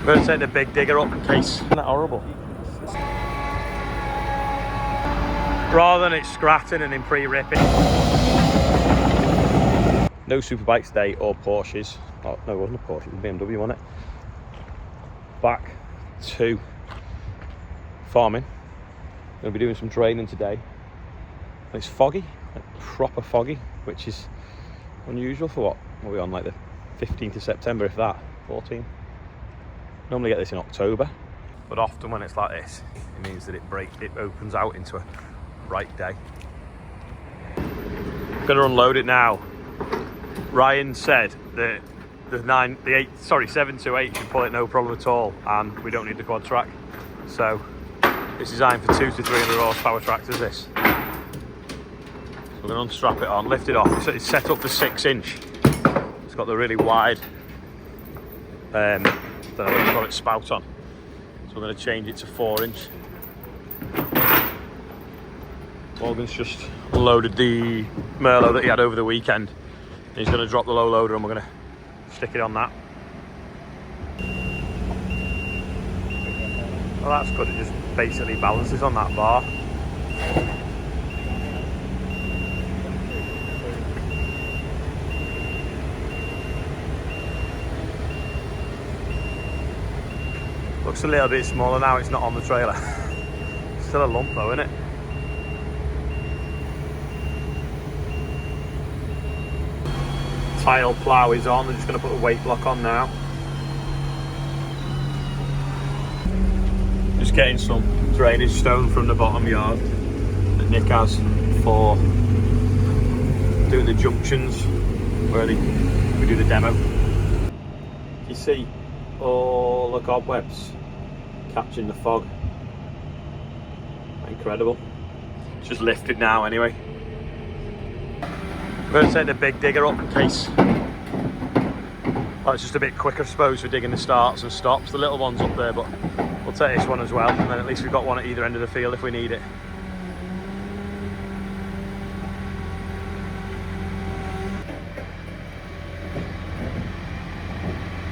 We're going to take the big digger up in case. Isn't that horrible? Rather than it scratching and in pre-ripping. No superbikes today or Porsches. Oh, no, it wasn't a Porsche, it was a BMW, wasn't it? Back to farming. Going to be doing some training today. And it's foggy, like proper foggy, which is unusual for what are we on, like the 15th of September, if that, 14th. Normally get this in October, but often when it's like this, it means that it opens out into a bright day. I'm going to unload it now. Ryan said that the 728 should pull it no problem at all, and we don't need the quad track. So it's designed for 200 to 300 horsepower tractors, this. So we're going to unstrap it on, lift it off. It's set up for 6-inch. It's got the really wide, don't know what you call it, spout on. So we're going to change it to 4-inch. Morgan's just unloaded the Merlot that he had over the weekend. He's going to drop the low loader and we're going to stick it on that. Well, that's good. It just basically balances on that bar. Looks a little bit smaller now, it's not on the trailer. Still a lump though, isn't it? Tile plough is on, they're just going to put the weight block on now. Just getting some drainage stone from the bottom yard that Nick has for doing the junctions where we do the demo. You see all the cobwebs catching the fog. Incredible. It's just lifted now anyway. I'm going to take the big digger up in case. Well, it's just a bit quicker, I suppose, for digging the starts and stops. The little one's up there, but we'll take this one as well, and then at least we've got one at either end of the field if we need it.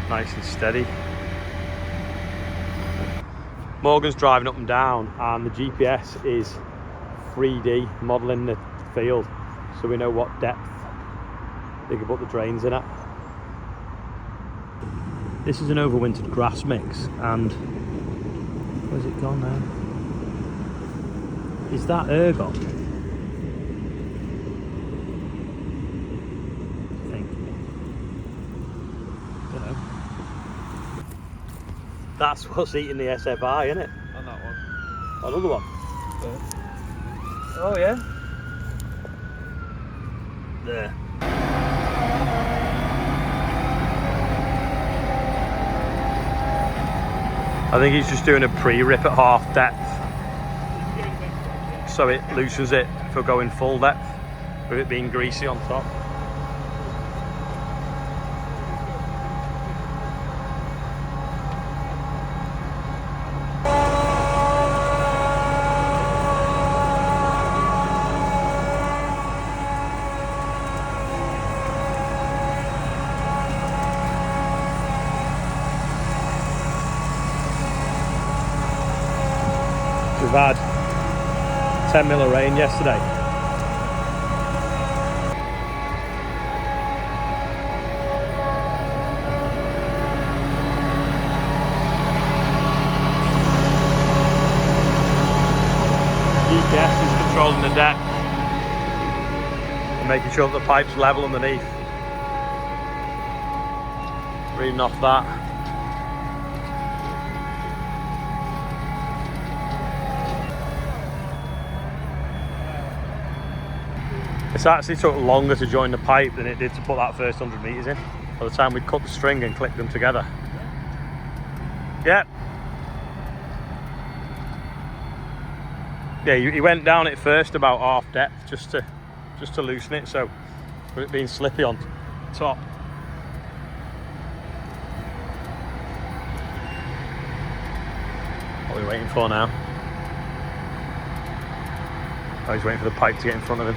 Nice and steady. Morgan's driving up and down, and the GPS is 3D modelling the field, so we know what depth they can put the drains in at. This is an overwintered grass mix, and where's it gone now? Is that ergot? I think. Don't know. That's what's eating the SFI, isn't it? On that one. Another one. Yeah. Oh yeah. There. I think he's just doing a pre-rip at half depth, so it loosens it for going full depth, with it being greasy on top. We've had 10 mil of rain yesterday. GPS is controlling the depth and making sure that the pipe's level underneath. Reading off that. It's actually took longer to join the pipe than it did to put that first 100 metres in. By the time we cut the string and clicked them together. Yeah. Yeah, he went down it first about half depth just to loosen it, so with it being slippy on top. What are we waiting for now? Oh, he's waiting for the pipe to get in front of him.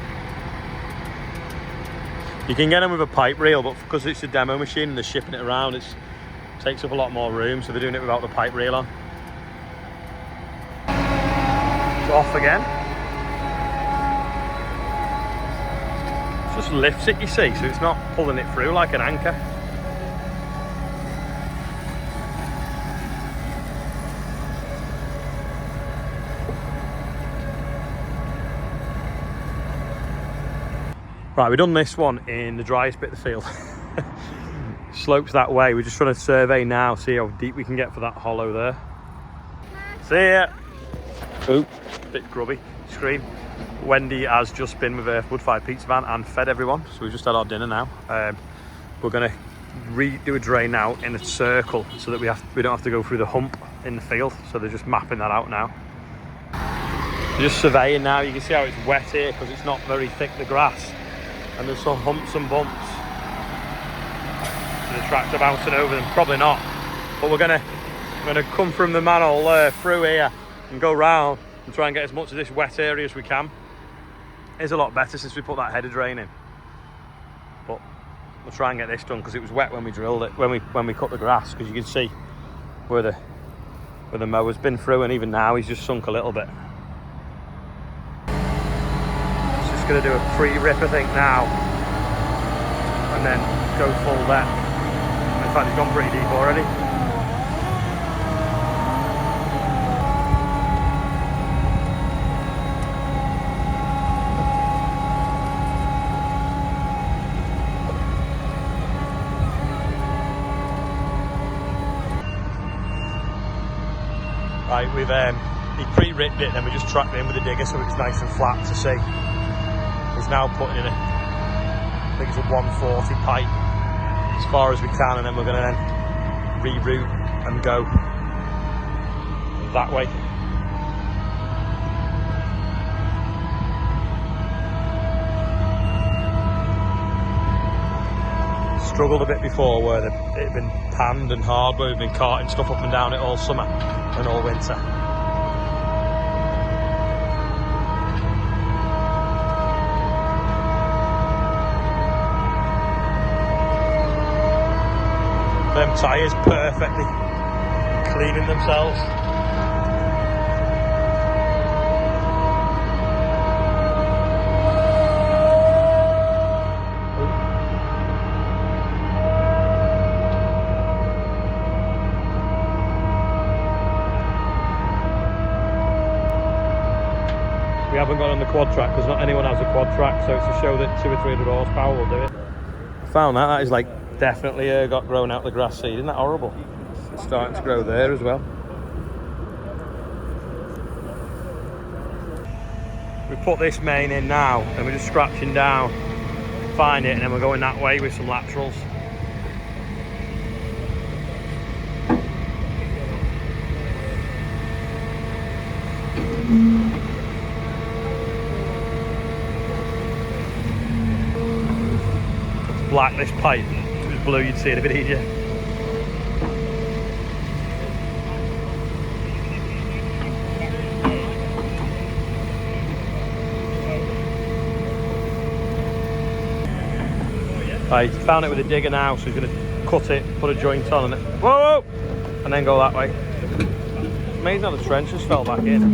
You can get them with a pipe reel, but because it's a demo machine and they're shipping it around, it's Takes up a lot more room, so they're doing it without the pipe reel on. It's off again. It just lifts it, you see, so it's not pulling it through like an anchor. Right, we've done this one in the driest bit of the field. Slopes that way. We're just trying to survey now, see how deep we can get for that hollow there. See ya! Oop, bit grubby. Scream. Wendy has just been with her wood-fired pizza van and fed everyone, so we've just had our dinner now. We're going to redo a drain now in a circle so that we don't have to go through the hump in the field, so they're just mapping that out now. Just surveying now. You can see how it's wet here because it's not very thick, the grass, and there's some humps and bumps. The tractor bouncing over them, probably not, but we're gonna come from the manhole through here and go round and try and get as much of this wet area as we can. It's a lot better since we put that header drain in, but we'll try and get this done because it was wet when we drilled it, when we cut the grass, because you can see where the mower's been through, and even now he's just sunk a little bit. Just gonna do a pre-rip I think now and then go full depth. In fact, it's gone pretty deep already. Right, we've he pre-ripped it, then we just tracked it in with the digger so it was nice and flat to see. He's now putting in I think it's a 140 pipe as far as we can, and then we're going to then reroute and go that way. Struggled a bit before where it had been panned and hard, where we've been carting stuff up and down it all summer and all winter. Them tyres perfectly cleaning themselves. We haven't got on the quad track because not anyone has a quad track, so it's to show that 200 or 300 horsepower will do it. I found that is like definitely got grown out the grass seed. Isn't that horrible? It's starting to grow there as well. We put this main in now and we're just scratching down, find it, and then we're going that way with some laterals. Black this pipe. If it was blue you'd see it a bit easier. Right, he's found it with a digger now, so he's going to cut it, put a joint on, and whoa, and then go that way. It's amazing how the trench just fell back in.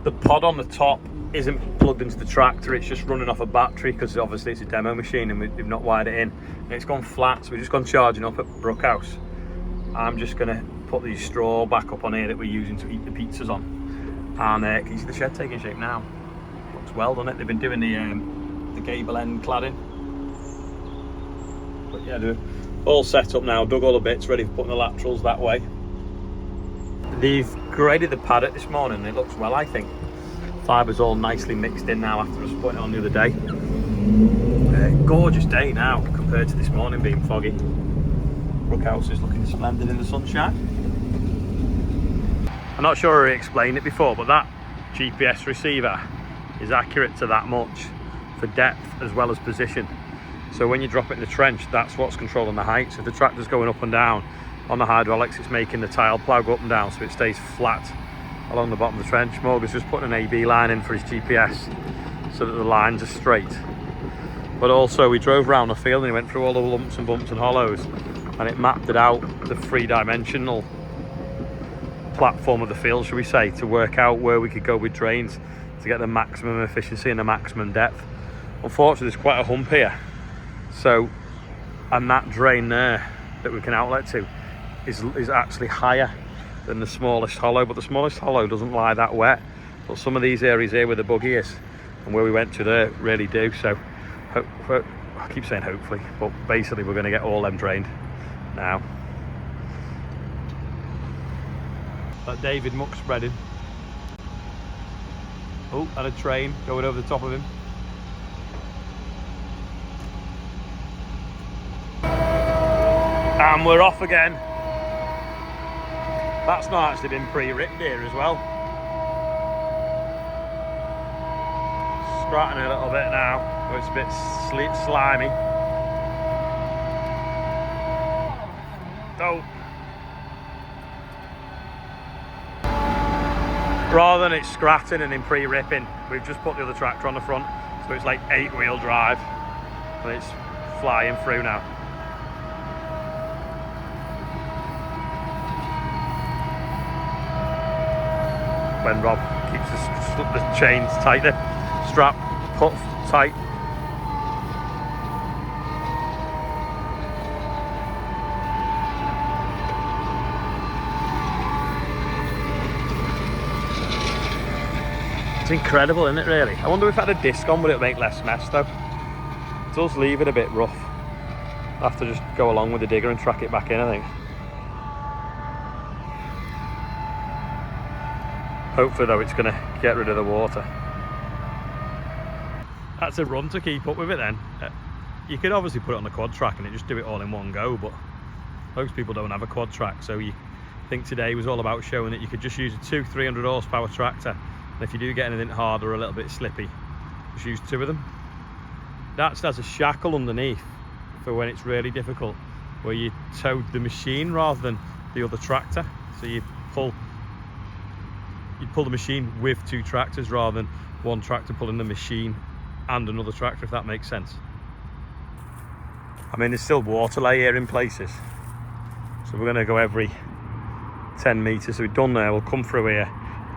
The pod on the top isn't plugged into the tractor, it's just running off a battery because obviously it's a demo machine and we've not wired it in. And it's gone flat, so we've just gone charging up at Brookhouse. I'm just going to put these straw back up on here that we're using to eat the pizzas on. And can you see the shed taking shape now? Looks well, doesn't it? They've been doing the gable end cladding. But yeah, they're all set up now, dug all the bits, ready for putting the laterals that way. They've graded the paddock this morning, it looks well I think. Fiber's all nicely mixed in now after us putting it on the other day. Gorgeous day now compared to this morning being foggy. Brookhouse is looking splendid in the sunshine. I'm not sure I explained it before, but that GPS receiver is accurate to that much for depth as well as position. So when you drop it in the trench, that's what's controlling the height. So if the tractor's going up and down on the hydraulics, it's making the tile plough go up and down so it stays flat along the bottom of the trench. Morgan's just putting an AB line in for his GPS so that the lines are straight. but also we drove around the field and we went through all the lumps and bumps and hollows, and it mapped it out, the three-dimensional platform of the field, should we say, to work out where we could go with drains to get the maximum efficiency and the maximum depth. Unfortunately, there's quite a hump here, so, and that drain there that we can outlet to is actually higher than the smallest hollow, but the smallest hollow doesn't lie that wet, but some of these areas here where the buggy is and where we went to there really do. So I keep saying hopefully, but basically we're going to get all them drained now. That David muck spreading. Oh, and a train going over the top of him. And we're off again. That's not actually been pre-ripped here as well. Scratching a little bit now, but it's a bit slimy. Oh. Rather than it scratching and in pre-ripping, we've just put the other tractor on the front, so it's like 8-wheel drive, and it's flying through now. When Rob keeps the chains tight, the strap put tight. It's incredible, isn't it, really? I wonder if I had a disc on, would it make less mess though? It does leave it a bit rough. I'll have to just go along with the digger and track it back in, I think. Hopefully though it's going to get rid of the water. That's a run to keep up with it then. You could obviously put it on the quad track and it just do it all in one go, but most people don't have a quad track, so you think today was all about showing that you could just use a 300 horsepower tractor, and if you do get anything hard or a little bit slippy, just use 2 of them. That has a shackle underneath for when it's really difficult, where you tow the machine rather than the other tractor, so you pull the machine with 2 tractors rather than one tractor pulling the machine and another tractor, if that makes sense. I mean, there's still water lay here in places, so we're going to go every 10 meters. So we've done there, we'll come through here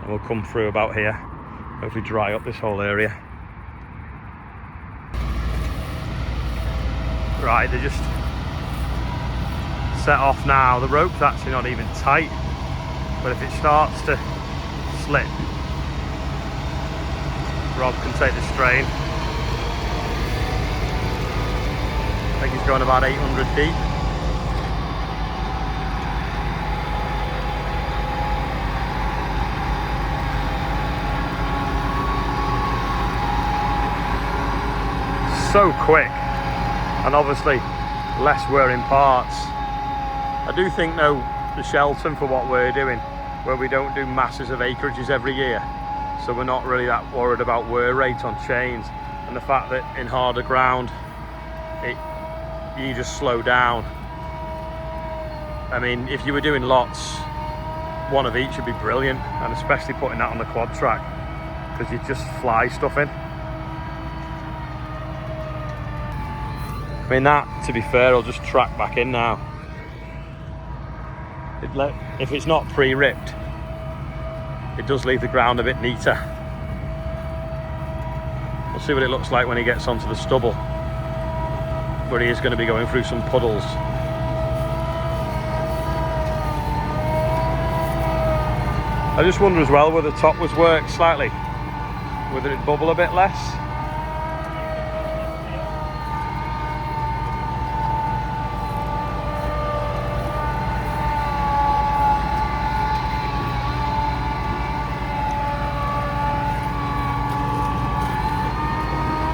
and we'll come through about here, hopefully dry up this whole area. Right, they just set off now. The rope's actually not even tight, but if it starts to slip, Rob can take the strain. I think he's going about 800 deep. So quick, and obviously less wearing parts. I do think though, the Shelton for what we're doing, where we don't do masses of acreages every year, so we're not really that worried about wear rate on chains, and the fact that in harder ground you just slow down. I mean, if you were doing lots, 1 of each would be brilliant, and especially putting that on the quad track, because you just fly stuff in. I mean, that, to be fair, I'll just track back in now. If it's not pre-ripped, it does leave the ground a bit neater. We'll see what it looks like when he gets onto the stubble, where he is going to be going through some puddles. I just wonder as well whether the top was worked slightly, whether it'd bubble a bit less.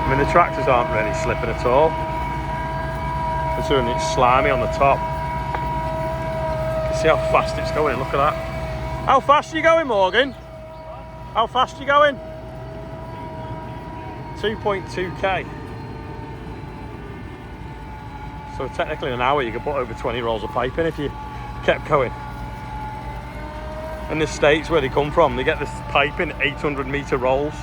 I mean, the tractors aren't really slipping at all, considering it's slimy on the top. You can see how fast it's going, look at that. How fast are you going, Morgan? How fast are you going? 2.2k. So technically in an hour you could put over 20 rolls of pipe in if you kept going. In the States where they come from, they get this pipe in 800 metre rolls.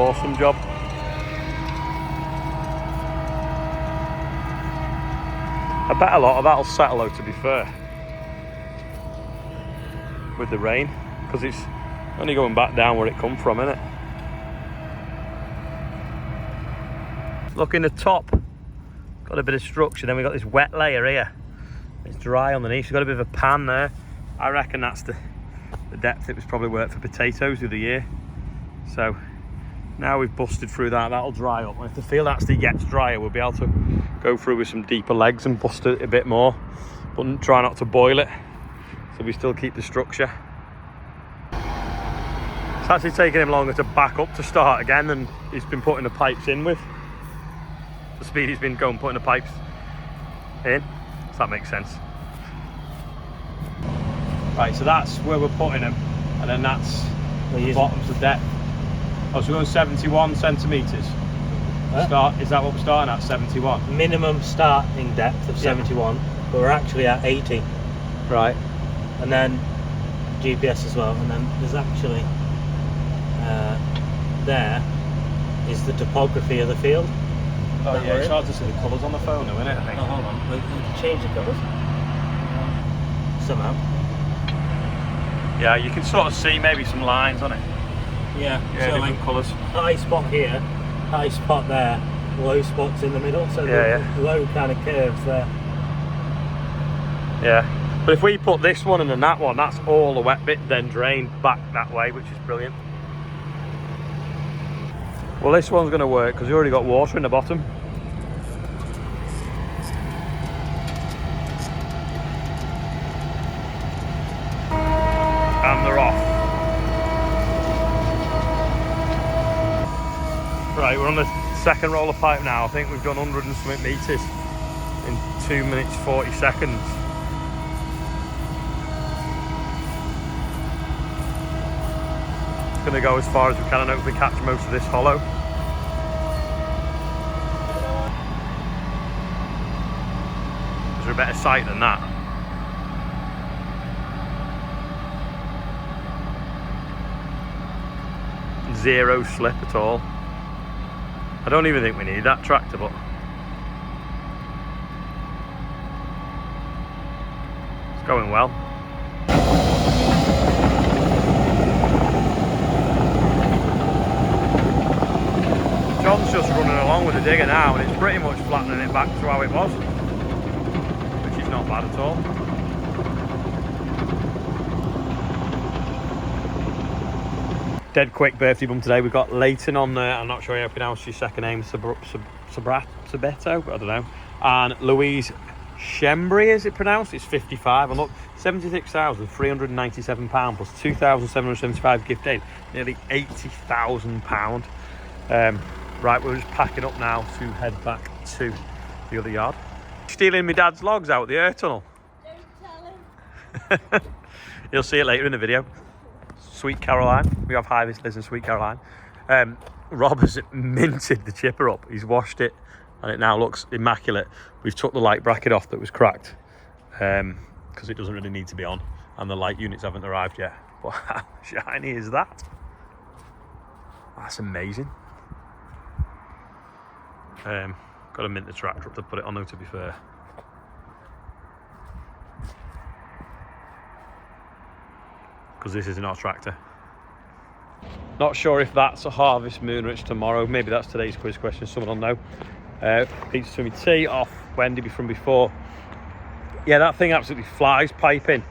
Awesome job. I bet a lot of that'll settle though, to be fair, with the rain, because it's only going back down where it come from, isn't it? Look in the top, got a bit of structure, then we've got this wet layer here. It's dry underneath, it's got a bit of a pan there. I reckon that's the depth it was probably worked for potatoes the other year. So now we've busted through that, that'll dry up. And if the field actually gets drier, we'll be able to go through with some deeper legs and bust it a bit more, but try not to boil it, so we still keep the structure. It's actually taking him longer to back up to start again than he's been putting the pipes in with. The speed he's been going putting the pipes in, if that makes sense. Right, so that's where we're putting them, and then that's the bottoms of depth. Oh, so we're going 71 centimetres. Is that what we're starting at, 71? Minimum starting depth of 71, but we're actually at 80. Right. And then GPS as well, and then there's actually, there is the topography of the field. Oh yeah, it's hard to see the colours on the phone though, isn't it, I think? Oh, hold on, we can change the colours. Somehow. Yeah, you can sort of see maybe some lines on it. Yeah, Yeah, so different like colours. high spot here, high spot there, low spots in the middle, so the low kind of curves there. Yeah, but if we put this one and then that one, that's all the wet bit then drained back that way, which is brilliant. Well, this one's going to work because we already got water in the bottom. And they're off. Right, we're on the second roll of pipe now. I think we've done 100 and something metres in 2 minutes 40 seconds. It's going to go as far as we can and hopefully catch most of this hollow. Is there a better sight than that? Zero slip at all. I don't even think we need that tractor, but it's going well. John's just running along with the digger now, and it's pretty much flattening it back to how it was, which is not bad at all. Dead quick birthday bum today. We've got Leighton on there. I'm not sure how to pronounce your second name, Sabeto, I don't know. And Louise Shembry, is it pronounced? It's 55. And look, £76,397 plus £2,775 gift aid, nearly £80,000. Right, we're just packing up now to head back to the other yard. Stealing my dad's logs out the air tunnel. Don't tell him. You'll see it later in the video. Sweet Caroline. We have Hivis lives in Sweet Caroline. Rob has minted the chipper up. He's washed it and it now looks immaculate. We've took the light bracket off that was cracked because it doesn't really need to be on, and the light units haven't arrived yet. But how shiny is that? That's amazing. Got to mint the tractor up to put it on though, to be fair. Because this isn't our tractor. Not sure if that's a harvest moon or it's tomorrow. Maybe that's today's quiz question, someone will know. Pizza to me tea off Wendy from before. Yeah, that thing absolutely flies piping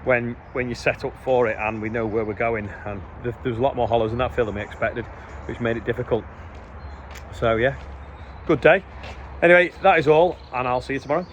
when you set up for it and we know where we're going. And there's a lot more hollows in that field than we expected, which made it difficult. So yeah, good day. Anyway, that is all, and I'll see you tomorrow.